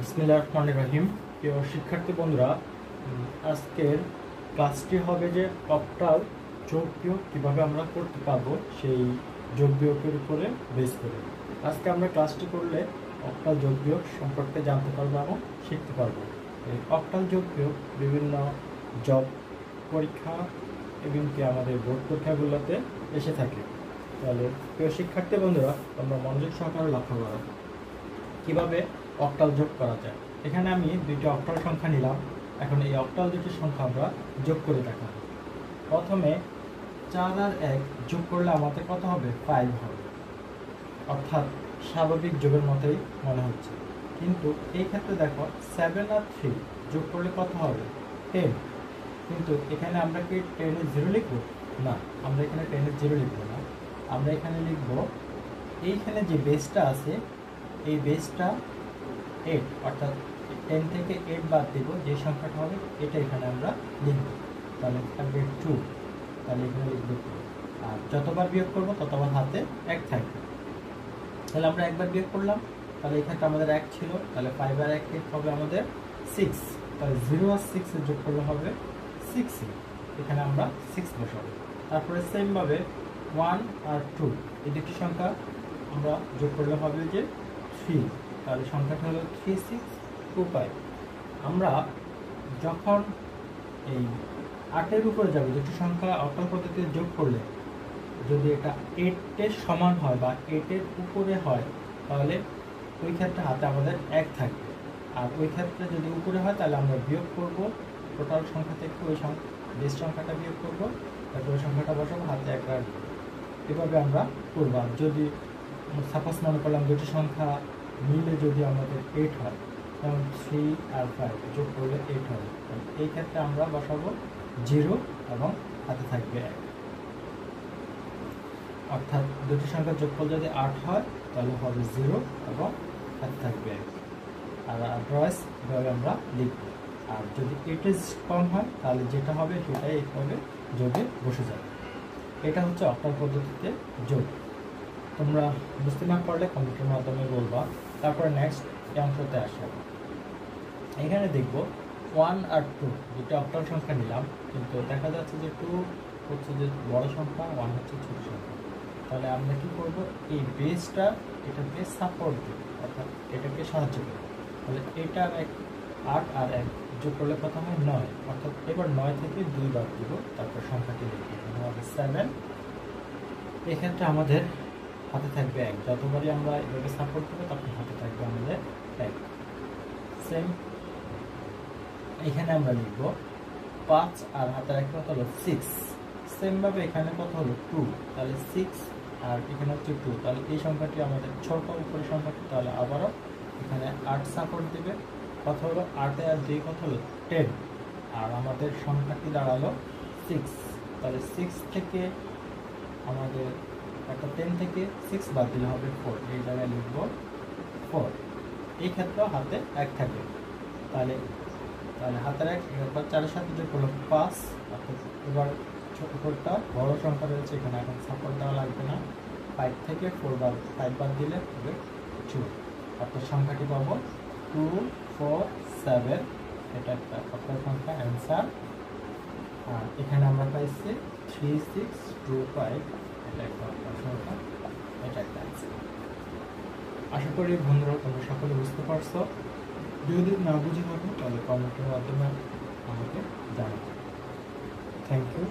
বিসমিল্লাহির রহমানির রহিম। প্রিয় শিক্ষার্থী বন্ধুরা, আজকের ক্লাসটি হবে যে অক্টাল যোগ বিয়োগ কীভাবে আমরা করতে পারবো সেই যোগ বিয়োগের উপরে বেস করে আজকে আমরা ক্লাসটি করলে অক্টাল যোগ বিয়োগ সম্পর্কে জানতে পারবো এবং শিখতে পারবো। এই অক্টাল যোগ বিয়োগ বিভিন্ন জব পরীক্ষা এবং কি আমাদের বোর্ড পরীক্ষাগুলোতে এসে থাকে। তাহলে প্রিয় শিক্ষার্থী বন্ধুরা, তোমরা মনোযোগ সহকারে লক্ষ্য করো কীভাবে অক্টাল যোগ করা যায়। এখানে আমি দুইটি অক্টাল সংখ্যা নিলাম। এখন এই অক্টাল দুটি সংখ্যা আমরা যোগ করে দেখাবো। প্রথমে 4 আর 1 যোগ করলে আমাদের কত হবে? 5 হবে, অর্থাৎ স্বাভাবিক যোগের মতোই মনে হচ্ছে। কিন্তু এই ক্ষেত্রে দেখো 7 আর 3 যোগ করলে কত হবে? 10। কিন্তু এখানে আমরা কি 10 এর 0 লিখবো? না, আমরা এখানে 10 এর 0 লিখবো না। আমরা এখানে লিখবো এইখানে যে বেসটা আছে এই বেসটা 8, অর্থাৎ 10 থেকে 8 বাদ দিব, যে সংখ্যাটা হবে এটা এখানে আমরা লিখব। তাহলে থাকবে 2, তাহলে এখানে লিখব 2। আর যতবার বিয়োগ করব ততবার হাতে 1 থাকবে। তাহলে আমরা একবার বিয়োগ করলাম, তাহলে এখানে আমাদের 1 ছিল, তাহলে 5 আর 1 হবে আমাদের 6। তাহলে 0 আর 6 এর যোগ করলে হবে 6। এখানে আমরা 6 বসাবো। তারপরে সেমভাবে 1 আর 2 এই দুটি সংখ্যা আমরা যোগ করলে হবে যে 3। তাহলে সংখ্যাটা হলো 3625। আমরা যখন এই 8-এর উপরে যাবো, দুটি সংখ্যা অক্টাল পদ্ধতিতে যোগ করলে যদি এটা 8-এর সমান হয় বা 8-এর উপরে হয়, তাহলে ওই ক্ষেত্রে হাতে আমাদের 1 থাকবে। আর ওই ক্ষেত্রে যদি উপরে হয় তাহলে আমরা বিয়োগ করব টোটাল সংখ্যা থেকে ওই বেস সংখ্যাটা বিয়োগ করব, তারপরে ওই সংখ্যাটা বসাবো, হাতে 1 রাখবো। এভাবে আমরা করব। আর যদি সাপোজ মনে করলাম দুটি সংখ্যা মিলে যদি আমাদের 8 হয়, যেমন 3 আর 5 যোগ করলে 8 হবে, এই ক্ষেত্রে আমরা বসাবো 0 এবং হাতে থাকবে 1। অর্থাৎ দুটি সংখ্যার যোগফল যদি 8 হয় তাহলে হবে 0 এবং হাতে থাকবে 1। আর আদারওয়াইজ এভাবে আমরা লিখব। আর যদি 8 এর কম হয় তাহলে যেটা হবে সেটাই এইভাবে যোগে বসে যাবে। এটা হচ্ছে অক্টাল পদ্ধতিতে যোগ। তোমরা বুঝতে না পারলে কমেন্টের মাধ্যমে বলবা। তারপরে নেক্সট অংশতে আসা, এখানে দেখব 1 আর 2 দুটো অক্টাল সংখ্যা নিলাম, কিন্তু দেখা যাচ্ছে যে 2 হচ্ছে যে বড় সংখ্যা, 1 হচ্ছে ছোট সংখ্যা। তাহলে আমরা কি করব? এই বেসটা এটা বেস সাপোর্ট দেব, অর্থাৎ এটাকে সাহায্য করব। তাহলে এটা 8 আর 1 যোগ করলে কত হয়? 9। অর্থাৎ এবার 9 থেকে 2 বাদ দিব, তারপর সংখ্যাটি লিখব, হবে 7। এক্ষেত্রে আমাদের হাতে থাকবে 1। যতবারই আমরা এভাবে সাপোর্ট করবো তখন হাতে থাকবে আমাদের 1। সেম এখানে আমরা লিখব 5 আর হাতে রাখবো কত হলো? 6। সেমভাবে এখানে কত হলো? 2। তাহলে 6 আর এখানে হচ্ছে 2, তাহলে এই সংখ্যাটি আমাদের ছোট উপরের সংখ্যাটি, তাহলে আবারও এখানে 8 সাপোর্ট দেবে। কত হলো? 8 আর 2 কত হলো? 10। আর আমাদের সংখ্যাটি দাঁড়ালো 6। তাহলে 6 থেকে আমাদের একটা 10 থেকে 6 বাদ দিলে হবে 4, এই জায়গায় লিখব 4। এই ক্ষেত্রেও হাতে 1 থাকবে। তাহলে হাতের 1 এবার 4-এর সাথে যোগ করলো 5। অর্থাৎ এবার ছোটটা বড় সংখ্যা রয়েছে, এখানে এখন সাপোর্ট দেওয়া লাগবে না। 5 থেকে 5 বাদ দিলে হবে 2। অর্থাৎ সংখ্যাটি পাবো 2, 4, 7। এটা একটা অক্টাল সংখ্যা অ্যান্সার। আর এখানে আমরা পাইছি 3, 6, 2, 5। এটা একটা অক্টাল সংখ্যা, এটা একটা অ্যান্সার। আশা করি বন্ধুরা তোমরা সকলে বুঝতে পারছো। যদি না বুঝে থাকো তাহলে কমেন্টের মাধ্যমে আমাকে জানাবে। Thank you.